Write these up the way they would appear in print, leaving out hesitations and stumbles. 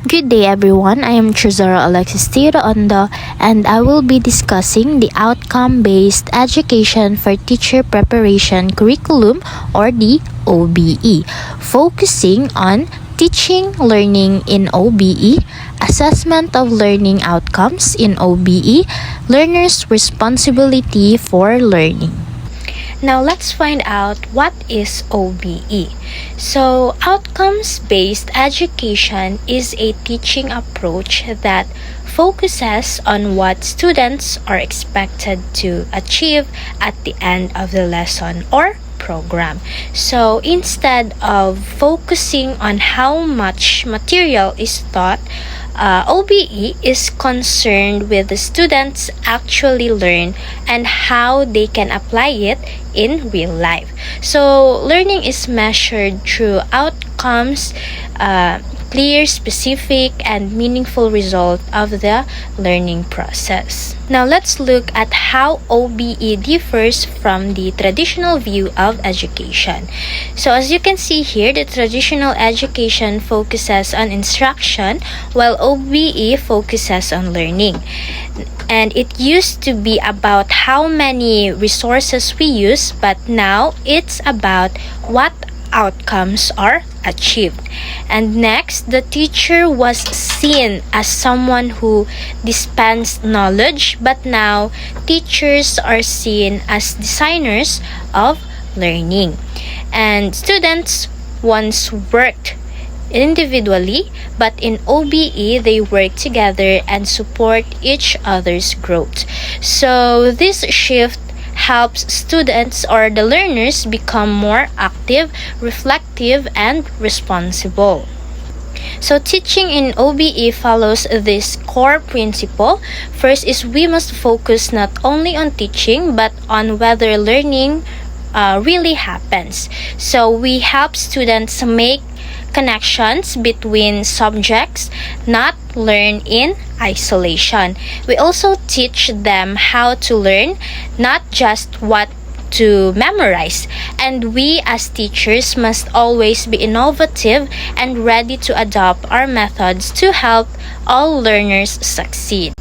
Good day everyone, I am Trezora Alexis Tiro Ondo and I will be discussing the Outcome-Based Education for Teacher Preparation Curriculum or the OBE, focusing on teaching learning in OBE, assessment of learning outcomes in OBE, learners' responsibility for learning. Now let's find out what is OBE. So, outcomes-based education is a teaching approach that focuses on what students are expected to achieve at the end of the lesson or program. So, instead of focusing on how much material is taught, OBE is concerned with the students actually learn and how they can apply it in real life. So, learning is measured through outcomes, clear, specific, and meaningful result of the learning process. Now, let's look at how OBE differs from the traditional view of education. So, as you can see here, the traditional education focuses on instruction, while OBE focuses on learning. And it used to be about how many resources we use, but now it's about what outcomes are achieved. And next, the teacher was seen as someone who dispensed knowledge, but now teachers are seen as designers of learning. And students once worked individually, but in OBE they work together and support each other's growth. So this shift helps students or the learners become more active, reflective, and responsible. So teaching in OBE follows this core principle. First is we must focus not only on teaching but on whether learning really happens. So we help students make connections between subjects, not learn in isolation. We also teach them how to learn, not just what to memorize. And we as teachers must always be innovative and ready to adopt our methods to help all learners succeed.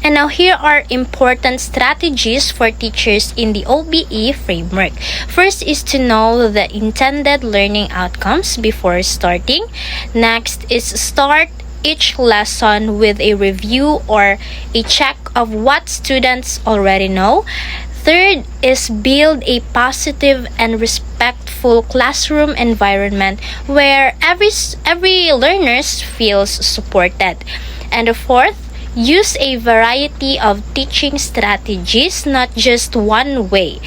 And now here are important strategies for teachers in the OBE framework. First is to know the intended learning outcomes before starting. Next is start each lesson with a review or a check of what students already know. Third is build a positive and respectful classroom environment where every learner feels supported. And the fourth, use a variety of teaching strategies, not just one way,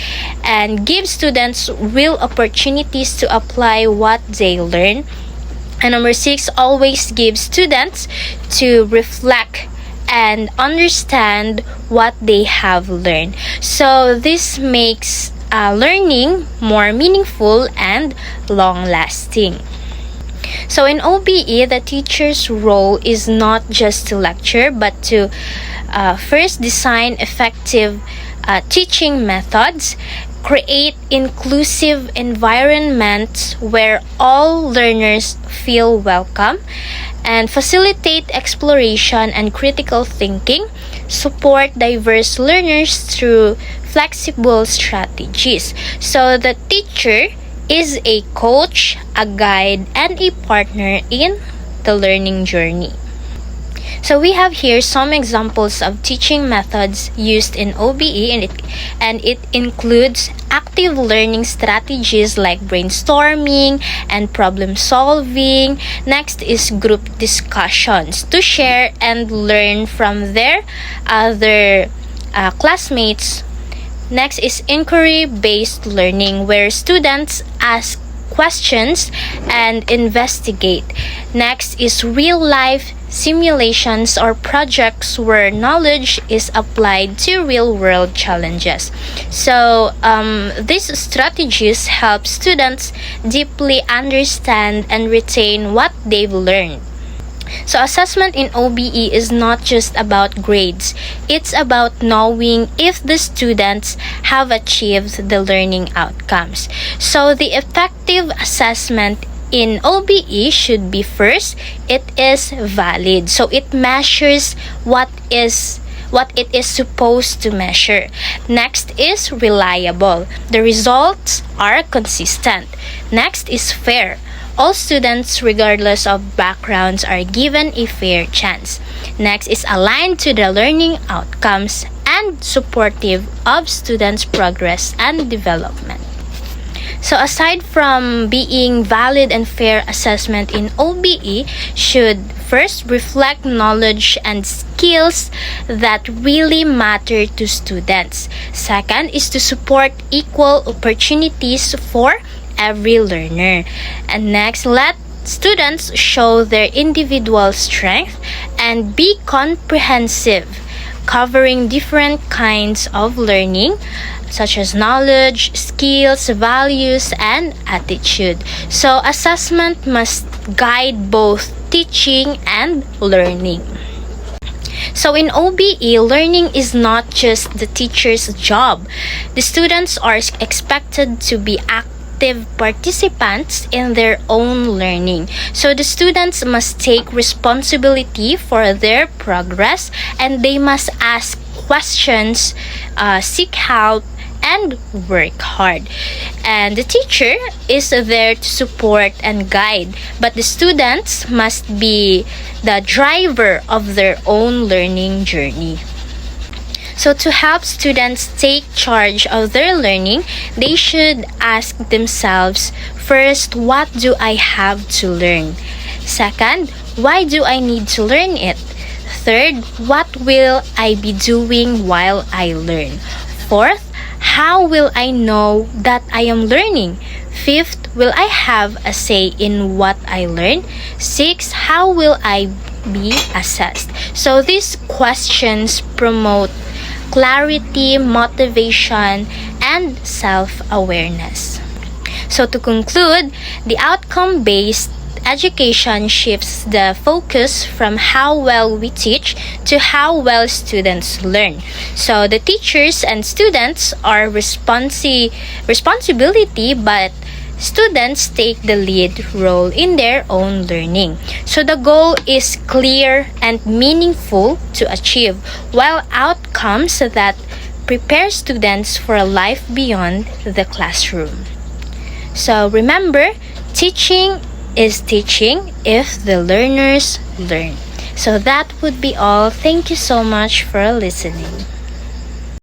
and give students real opportunities to apply what they learn. And number 6, always give students to reflect and understand what they have learned. So this makes learning more meaningful and long-lasting. So in OBE, the teacher's role is not just to lecture, but to first design effective teaching methods, create inclusive environments where all learners feel welcome, and facilitate exploration and critical thinking, support diverse learners through flexible strategies. So the teacher is a coach, a guide, and a partner in the learning journey. So we have here some examples of teaching methods used in OBE, and it includes active learning strategies like brainstorming and problem solving. Next is group discussions to share and learn from their other classmates. Next is inquiry-based learning, where students ask questions and investigate. Next is real-life simulations or projects where knowledge is applied to real-world challenges. So these strategies help students deeply understand and retain what they've learned. So assessment in OBE is not just about grades. It's about knowing if the students have achieved the learning outcomes. So the effective assessment in OBE should be first, it is valid. So it measures what it is supposed to measure. Next is reliable. The results are consistent. Next is fair. All students, regardless of backgrounds, are given a fair chance. Next is aligned to the learning outcomes and supportive of students' progress and development. So aside from being valid and fair, assessment in OBE should first reflect knowledge and skills that really matter to students. Second is to support equal opportunities for every learner. And next, let students show their individual strength and be comprehensive, covering different kinds of learning such as knowledge, skills, values, and attitude. So assessment must guide both teaching and learning. So in OBE, learning is not just the teacher's job. The students are expected to be active participants in their own learning. So the students must take responsibility for their progress, and they must ask questions, seek help, and work hard. And the teacher is there to support and guide, but the students must be the driver of their own learning journey. So to help students take charge of their learning, they should ask themselves, first, what do I have to learn? Second, why do I need to learn it? Third, what will I be doing while I learn? Fourth, how will I know that I am learning? Fifth, will I have a say in what I learn? Sixth, how will I be assessed? So these questions promote clarity, motivation, and self-awareness. So to conclude, the outcome-based education shifts the focus from how well we teach to how well students learn. So the teachers and students are responsibility, but students take the lead role in their own learning. So the goal is clear and meaningful to achieve, while outcomes that prepare students for a life beyond the classroom. So remember, teaching is teaching if the learners learn. So that would be all. Thank you so much for listening.